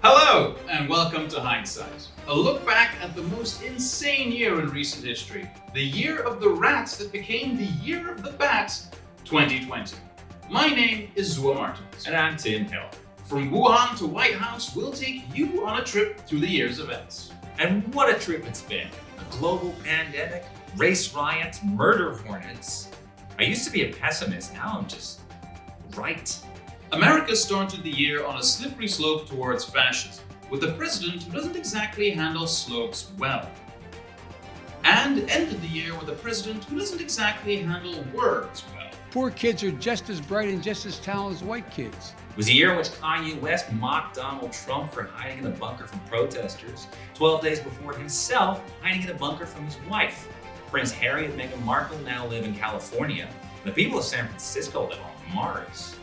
Hello, and welcome to Hindsight, a look back at the most insane year in recent history, the year of the rats that became the year of the bats, 2020. My name is Zuva Martens. And I'm Tim Hill. From Wuhan to White House, we'll take you on a trip through the year's events. And what a trip it's been. A global pandemic, race riots, murder hornets. I used to be a pessimist, now I'm just right. America started the year on a slippery slope towards fascism, with a president who doesn't exactly handle slopes well. And ended the year with a president who doesn't exactly handle words well. Poor kids are just as bright and just as talented as white kids. It was a year in which Kanye West mocked Donald Trump for hiding in a bunker from protesters, 12 days before himself hiding in a bunker from his wife. Prince Harry and Meghan Markle now live in California, and the people of San Francisco live on Mars.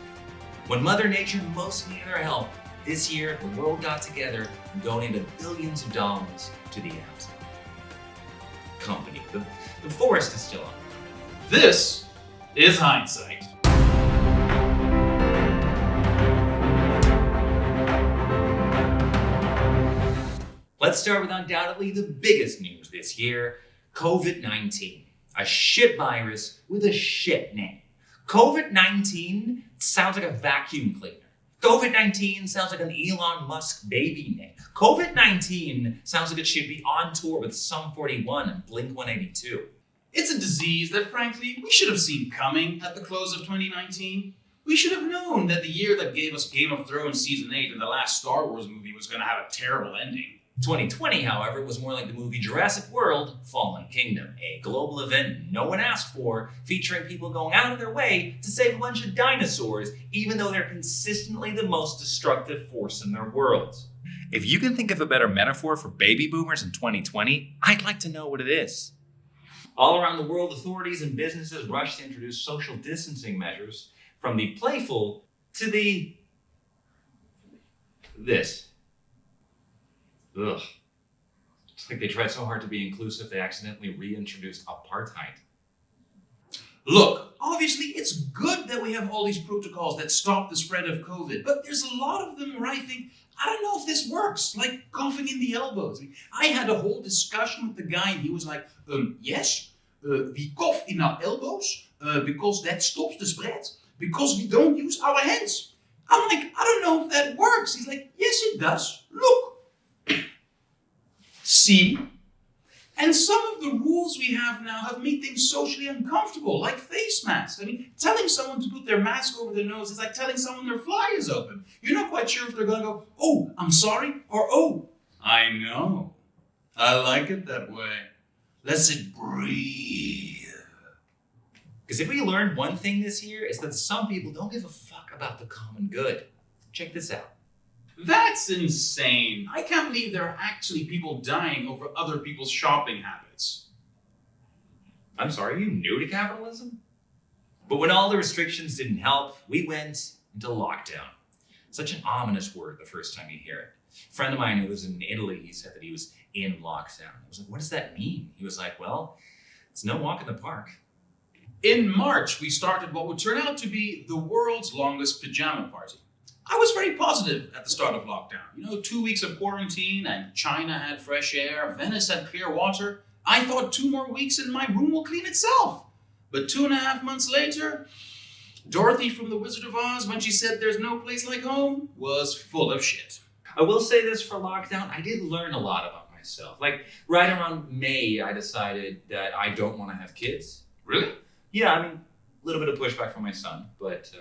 When Mother Nature most needed our help, this year the world got together and donated billions of dollars to the Amazon company. The forest is still up. This is Hindsight. Let's start with undoubtedly the biggest news this year, COVID-19. A shit virus with a shit name. COVID-19 sounds like a vacuum cleaner. COVID-19 sounds like an Elon Musk baby name. COVID-19 sounds like it should be on tour with Sum 41 and Blink 182. It's a disease that, frankly, we should have seen coming at the close of 2019. We should have known that the year that gave us Game of Thrones Season 8 and the last Star Wars movie was going to have a terrible ending. 2020, however, was more like the movie Jurassic World: Fallen Kingdom, a global event no one asked for, featuring people going out of their way to save a bunch of dinosaurs, even though they're consistently the most destructive force in their worlds. If you can think of a better metaphor for baby boomers in 2020, I'd like to know what it is. All around the world, authorities and businesses rushed to introduce social distancing measures, from the playful to the this. Ugh. It's like they tried so hard to be inclusive, they accidentally reintroduced apartheid. Look, obviously it's good that we have all these protocols that stop the spread of COVID, but there's a lot of them where I think, I don't know if this works, like coughing in the elbows. I had a whole discussion with the guy and he was like, yes, we cough in our elbows because that stops the spread, because we don't use our hands. I'm like, I don't know if that works. He's like, yes it does, look. See? And some of the rules we have now have made things socially uncomfortable, like face masks. I mean, telling someone to put their mask over their nose is like telling someone their fly is open. You're not quite sure if they're going to go, oh, I'm sorry, or oh, I know. I like it that way. Let's breathe. Because if we learned one thing this year, it's that some people don't give a fuck about the common good. Check this out. That's insane. I can't believe there are actually people dying over other people's shopping habits. I'm sorry, are you new to capitalism? But when all the restrictions didn't help, we went into lockdown. Such an ominous word the first time you hear it. A friend of mine who lives in Italy, he said that he was in lockdown. I was like, what does that mean? He was like, well, it's no walk in the park. In March, we started what would turn out to be the world's longest pajama party. I was very positive at the start of lockdown. 2 weeks of quarantine and China had fresh air, Venice had clear water. I thought 2 more weeks and my room will clean itself. But 2.5 months later, Dorothy from The Wizard of Oz, when she said there's no place like home, was full of shit. I will say this for lockdown, I did learn a lot about myself. Like right around May, I decided that I don't want to have kids. Really? Yeah, I mean, a little bit of pushback from my son, but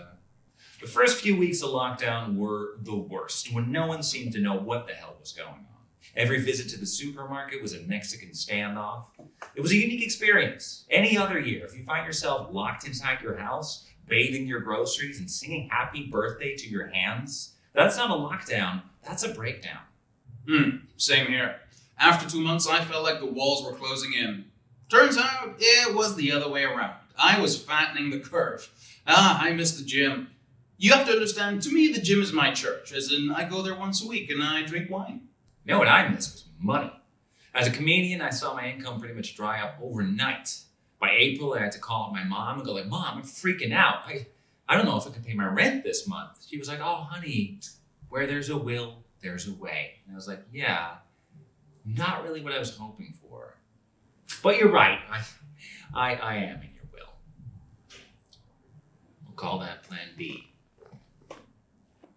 the first few weeks of lockdown were the worst, when no one seemed to know what the hell was going on. Every visit to the supermarket was a Mexican standoff. It was a unique experience. Any other year, if you find yourself locked inside your house, bathing your groceries and singing happy birthday to your hands, that's not a lockdown, that's a breakdown. Same here. After 2 months, I felt like the walls were closing in. Turns out, it was the other way around. I was fattening the curve. I missed the gym. You have to understand, to me, the gym is my church, as in I go there once a week and I drink wine. You know what I missed was money. As a comedian, I saw my income pretty much dry up overnight. By April, I had to call up my mom and go like, Mom, I'm freaking out. I don't know if I can pay my rent this month. She was like, oh, honey, where there's a will, there's a way. And I was like, yeah, not really what I was hoping for. But you're right. I am in your will. We'll call that Plan B.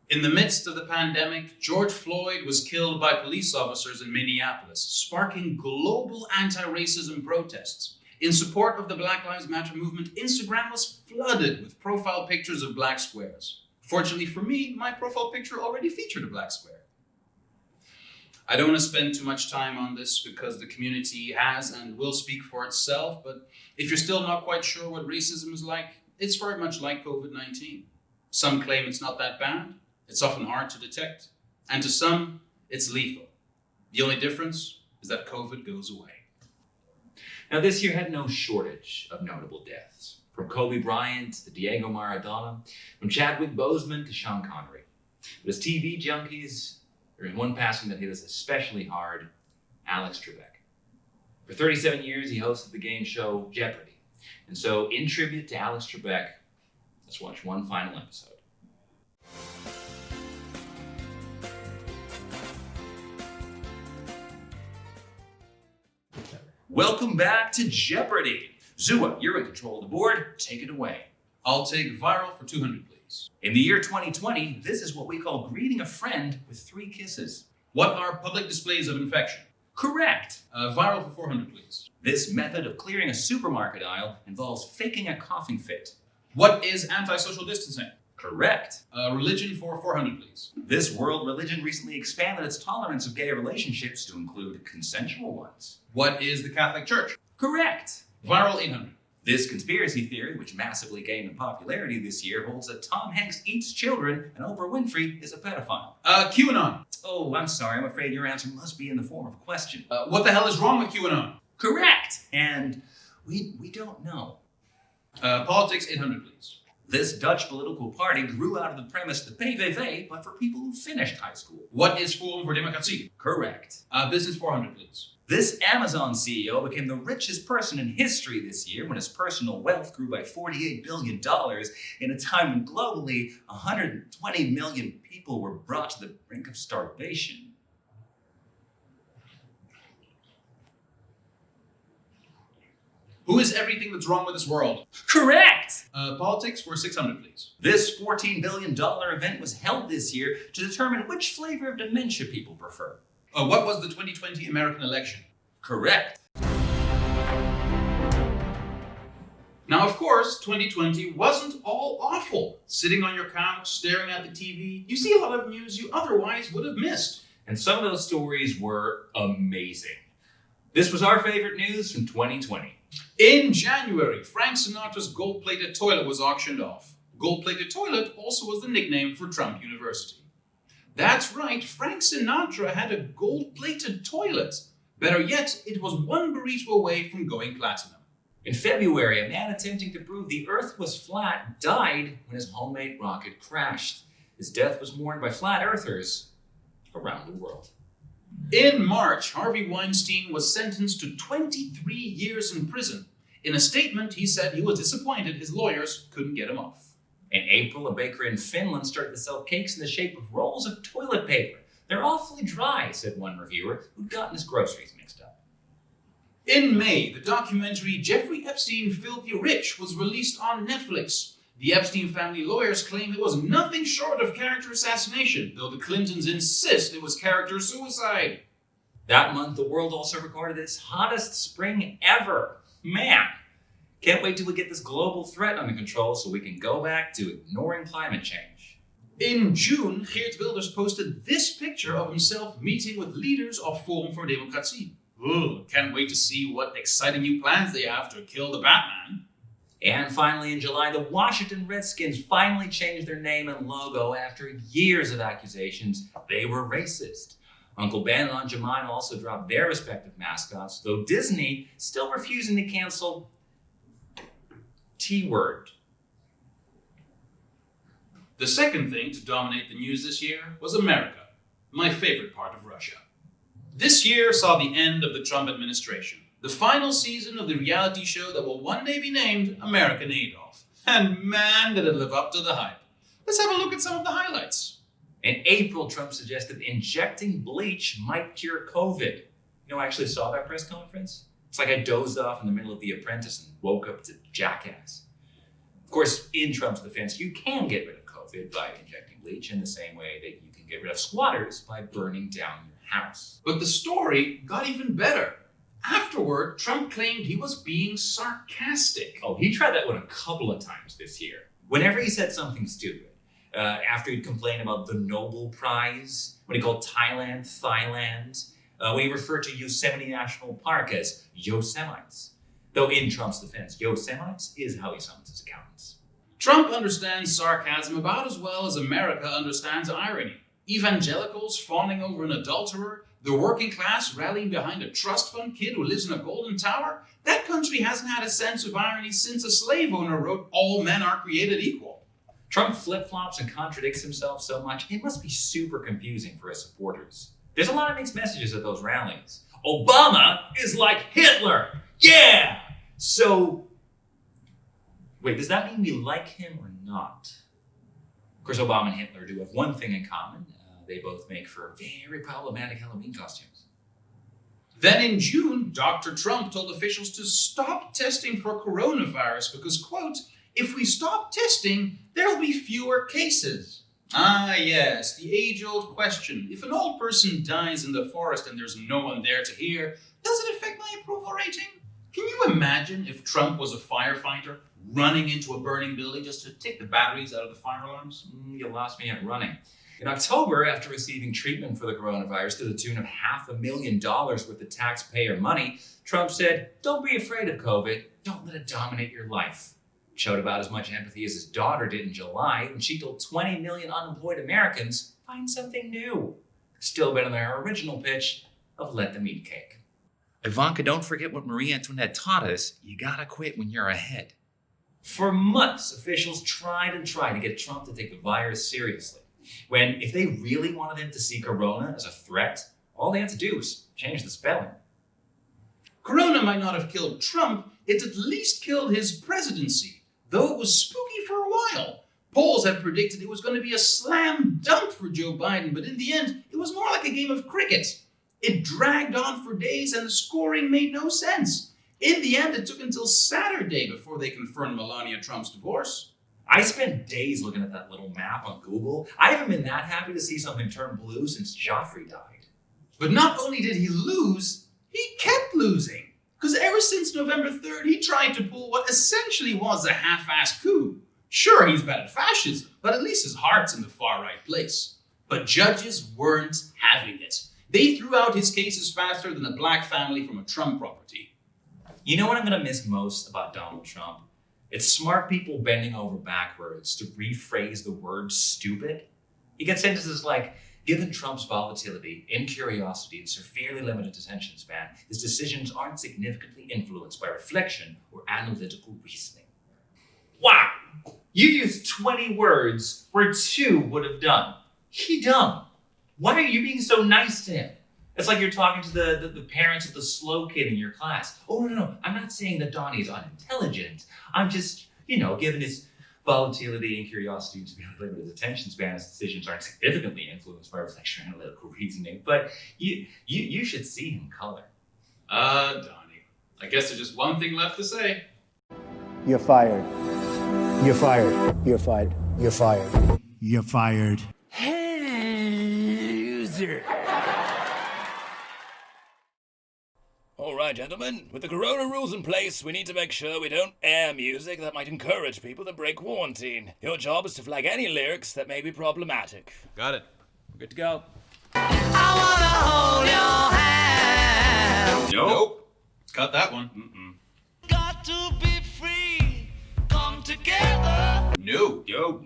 In the midst of the pandemic, George Floyd was killed by police officers in Minneapolis, sparking global anti-racism protests. In support of the Black Lives Matter movement, Instagram was flooded with profile pictures of black squares. Fortunately for me, my profile picture already featured a black square. I don't want to spend too much time on this because the community has and will speak for itself, but if you're still not quite sure what racism is like, it's very much like COVID-19. Some claim it's not that bad. It's often hard to detect, and to some, it's lethal. The only difference is that COVID goes away. Now, this year had no shortage of notable deaths. From Kobe Bryant to Diego Maradona, from Chadwick Boseman to Sean Connery. But as TV junkies, there is one passing that hit us especially hard, Alex Trebek. For 37 years, he hosted the game show Jeopardy! And so, in tribute to Alex Trebek, let's watch one final episode. Welcome back to Jeopardy! Zua, you're in control of the board. Take it away. I'll take viral for 200, please. In the year 2020, this is what we call greeting a friend with 3 kisses. What are public displays of infection? Correct. Viral for 400, please. This method of clearing a supermarket aisle involves faking a coughing fit. What is anti-social distancing? Correct. Religion for 400, please. This world religion recently expanded its tolerance of gay relationships to include consensual ones. What is the Catholic Church? Correct. Viral 800. This conspiracy theory, which massively gained in popularity this year, holds that Tom Hanks eats children and Oprah Winfrey is a pedophile. QAnon. Oh, I'm sorry. I'm afraid your answer must be in the form of a question. What the hell is wrong with QAnon? Correct. And we don't know. Politics 800, please. This Dutch political party grew out of the premise the PVV, but for people who finished high school. What is Forum voor Democratie? Correct. Business 400, please. This Amazon CEO became the richest person in history this year when his personal wealth grew by $48 billion in a time when globally 120 million people were brought to the brink of starvation. Who is everything that's wrong with this world? Correct! Politics for 600, please. This $14 billion event was held this year to determine which flavor of dementia people prefer. What was the 2020 American election? Correct. Now, of course, 2020 wasn't all awful. Sitting on your couch, staring at the TV, you see a lot of news you otherwise would have missed. And some of those stories were amazing. This was our favorite news from 2020. In January, Frank Sinatra's gold-plated toilet was auctioned off. Gold-plated toilet also was the nickname for Trump University. That's right, Frank Sinatra had a gold-plated toilet. Better yet, it was one burrito away from going platinum. In February, a man attempting to prove the Earth was flat died when his homemade rocket crashed. His death was mourned by flat earthers around the world. In March, Harvey Weinstein was sentenced to 23 years in prison. In a statement, he said he was disappointed his lawyers couldn't get him off. In April, a baker in Finland started to sell cakes in the shape of rolls of toilet paper. They're awfully dry, said one reviewer who'd gotten his groceries mixed up. In May, the documentary Jeffrey Epstein, Filthy Rich was released on Netflix. The Epstein family lawyers claim it was nothing short of character assassination, though the Clintons insist it was character suicide. That month, the world also recorded its hottest spring ever. Man, can't wait till we get this global threat under control so we can go back to ignoring climate change. In June, Geert Wilders posted this picture of himself meeting with leaders of Forum voor Democratie. Ugh, can't wait to see what exciting new plans they have to kill the Batman. And finally, in July, the Washington Redskins finally changed their name and logo after years of accusations they were racist. Uncle Ben and Aunt Jemima also dropped their respective mascots, though Disney still refusing to cancel T-word. The second thing to dominate the news this year was America, my favorite part of Russia. This year saw the end of the Trump administration, the final season of the reality show that will one day be named American Adolf. And man, did it live up to the hype. Let's have a look at some of the highlights. In April, Trump suggested injecting bleach might cure COVID. You know, I actually saw that press conference. It's like I dozed off in the middle of The Apprentice and woke up to Jackass. Of course, in Trump's defense, you can get rid of COVID by injecting bleach in the same way that you can get rid of squatters by burning down your house. But the story got even better. Afterward, Trump claimed he was being sarcastic. Oh, he tried that one a couple of times this year. Whenever he said something stupid, after he'd complained about the Nobel Prize, when he called Thailand, when he referred to Yosemite National Park as Yosemites. Though in Trump's defense, Yosemites is how he summons his accountants. Trump understands sarcasm about as well as America understands irony. Evangelicals fawning over an adulterer, the working class rallying behind a trust fund kid who lives in a golden tower. That country hasn't had a sense of irony since a slave owner wrote, "All men are created equal." Trump flip-flops and contradicts himself so much, it must be super confusing for his supporters. There's a lot of mixed messages at those rallies. Obama is like Hitler! Yeah! So, wait, does that mean we like him or not? Of course, Obama and Hitler do have one thing in common. They both make for very problematic Halloween costumes. Then in June, Dr. Trump told officials to stop testing for coronavirus because, quote, "If we stop testing, there'll be fewer cases." Ah, yes, the age-old question. If an old person dies in the forest and there's no one there to hear, does it affect my approval rating? Can you imagine if Trump was a firefighter running into a burning building just to take the batteries out of the fire alarms? You lost me at running. In October, after receiving treatment for the coronavirus to the tune of $500,000 worth of taxpayer money, Trump said, "Don't be afraid of COVID. Don't let it dominate your life." Showed about as much empathy as his daughter did in July when she told 20 million unemployed Americans, find something new. Still better than our original pitch of let them eat cake. Ivanka, don't forget what Marie Antoinette taught us. You gotta quit when you're ahead. For months, officials tried to get Trump to take the virus seriously. When, if they really wanted him to see Corona as a threat, all they had to do was change the spelling. Corona might not have killed Trump, it at least killed his presidency, though it was spooky for a while. Polls had predicted it was going to be a slam dunk for Joe Biden, but in the end, it was more like a game of cricket. It dragged on for days and the scoring made no sense. In the end, it took until Saturday before they confirmed Melania Trump's divorce. I spent days looking at that little map on Google. I haven't been that happy to see something turn blue since Joffrey died. But not only did he lose, he kept losing. Because ever since November 3rd, he tried to pull what essentially was a half-assed coup. Sure, he's bad at fascism, but at least his heart's in the far-right place. But judges weren't having it. They threw out his cases faster than a black family from a Trump property. You know what I'm going to miss most about Donald Trump? It's smart people bending over backwards to rephrase the word stupid. You get sentences like, given Trump's volatility, incuriosity, and severely limited attention span, his decisions aren't significantly influenced by reflection or analytical reasoning. Wow! You used 20 words where 2 would have done. He dumb. Why are you being so nice to him? It's like you're talking to the parents of the slow kid in your class. Oh, no, I'm not saying that Donnie's unintelligent. I'm just, given his volatility and curiosity to be limited his attention span, his decisions aren't significantly influenced by reflection and analytical reasoning. But you should see him color. Donnie, I guess there's just one thing left to say. You're fired. You're fired. You're fired. You're fired. You're fired. Loser. All right, gentlemen, with the corona rules in place, we need to make sure we don't air music that might encourage people to break quarantine. Your job is to flag any lyrics that may be problematic. Got it. We're good to go. I wanna hold your hand. Nope. Cut that one. Got to be free. Come together. No. No.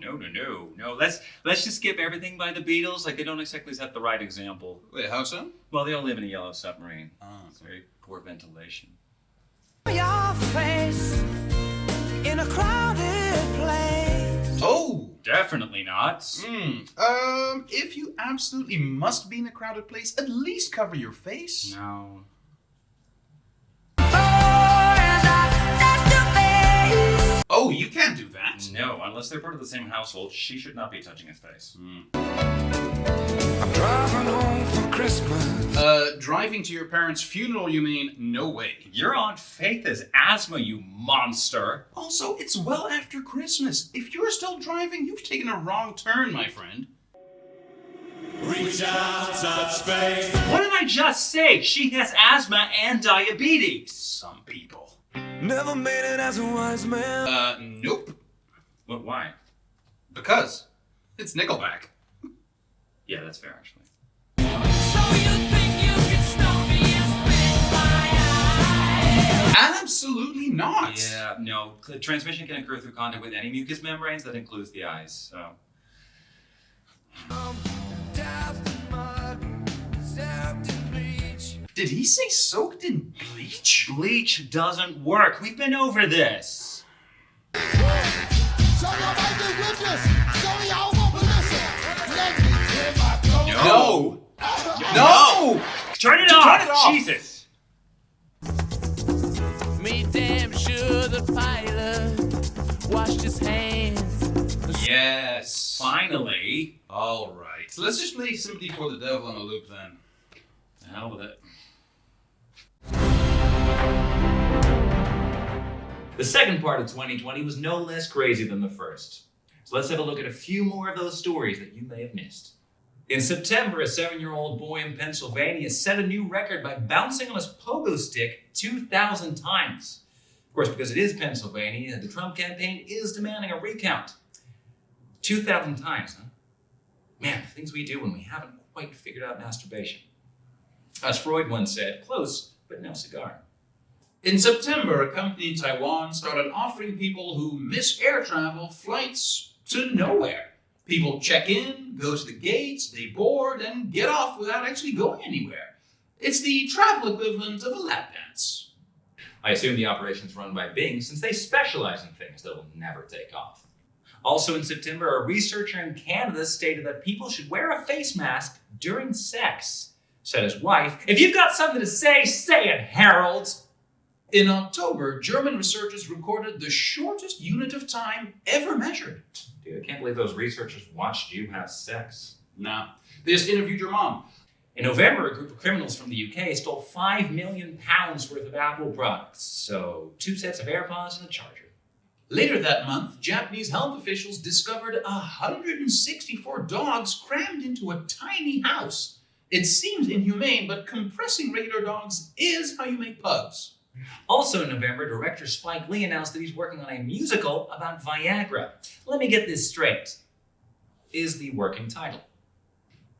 Let's just skip everything by the Beatles. Like, they don't exactly set the right example. Wait, how so? Well, they all live in a yellow submarine. It's very poor ventilation. Your face in a crowded place. Oh! Definitely not. If you absolutely must be in a crowded place, at least cover your face. No. Oh, you can't do that. No, unless they're part of the same household, she should not be touching his face. I'm driving home for Christmas. Driving to your parents' funeral, you mean? No way. Your Aunt Faith has asthma, you monster. Also, it's well after Christmas. If you're still driving, you've taken a wrong turn, my friend. Reach out, touch space. What did I just say? She has asthma and diabetes. Some people. Never made it as a wise man. Nope. What, why? Because it's Nickelback. Yeah, that's fair, actually. So you think you can stop me and spit my eye? Absolutely not. Yeah, no. The transmission can occur through contact with any mucous membranes. That includes the eyes, so... Did he say soaked in bleach? Bleach doesn't work. We've been over this. No. No. Turn it off! Jesus! Me damn sure the pilot washed his hands. Yes. Finally. All right. So let's just play Sympathy for the Devil on a loop then. The hell with it. The second part of 2020 was no less crazy than the first. So let's have a look at a few more of those stories that you may have missed. In September, a 7-year-old boy in Pennsylvania set a new record by bouncing on his pogo stick 2,000 times. Of course, because it is Pennsylvania, the Trump campaign is demanding a recount. 2,000 times, huh? Man, the things we do when we haven't quite figured out masturbation. As Freud once said, close, but no cigar. In September, a company in Taiwan started offering people who miss air travel flights to nowhere. People check in, go to the gates, they board, and get off without actually going anywhere. It's the travel equivalent of a lap dance. I assume the operation's run by Bing since they specialize in things that will never take off. Also in September, a researcher in Canada stated that people should wear a face mask during sex. Said his wife, "If you've got something to say it, Harold." In October, German researchers recorded the shortest unit of time ever measured. Dude, I can't believe those researchers watched you have sex. Nah, they just interviewed your mom. In November, a group of criminals from the UK stole £5 million worth of Apple products. So 2 sets of AirPods and a charger. Later that month, Japanese health officials discovered 164 dogs crammed into a tiny house. It seems inhumane, but compressing regular dogs is how you make pugs. Also in November, director Spike Lee announced that he's working on a musical about Viagra. Let me get this straight. Is the working title.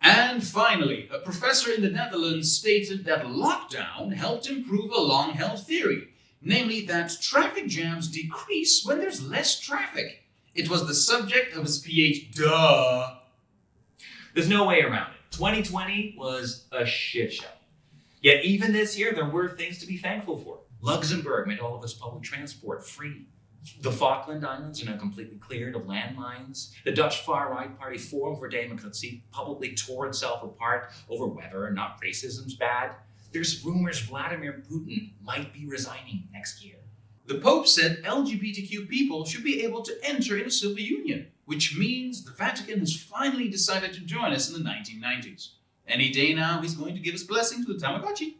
And finally, a professor in the Netherlands stated that lockdown helped improve a long-held theory, namely that traffic jams decrease when there's less traffic. It was the subject of his PhD. Duh. There's no way around it. 2020 was a shit show. Yet even this year, there were things to be thankful for. Luxembourg made all of its public transport free. The Falkland Islands are now completely cleared of landmines. The Dutch far-right party Forum for Democracy publicly tore itself apart over whether or not racism's bad. There's rumors Vladimir Putin might be resigning next year. The Pope said LGBTQ people should be able to enter in a civil union, which means the Vatican has finally decided to join us in the 1990s. Any day now, he's going to give his blessing to the Tamagotchi.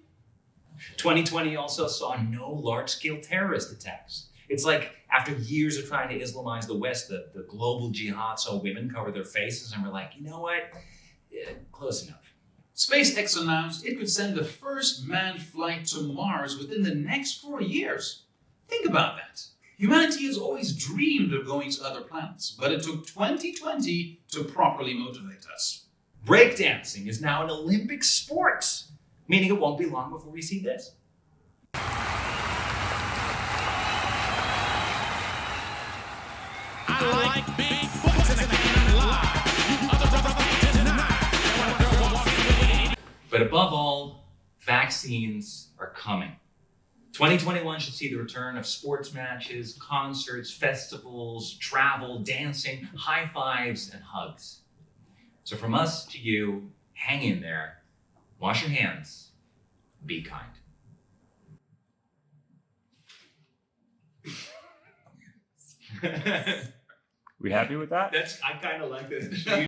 2020 also saw no large-scale terrorist attacks. It's like after years of trying to Islamize the West, the global jihad saw women cover their faces and we're like, you know what? Yeah, close enough. SpaceX announced it could send the first manned flight to Mars within the next 4 years. Think about that. Humanity has always dreamed of going to other planets, but it took 2020 to properly motivate us. Breakdancing is now an Olympic sport, meaning it won't be long before we see this. I like big butts and I can't lie. You other brothers deny. But above all, vaccines are coming. 2021 should see the return of sports matches, concerts, festivals, travel, dancing, high fives, and hugs. So from us to you, hang in there, wash your hands, be kind. We happy with that? I kind of like this.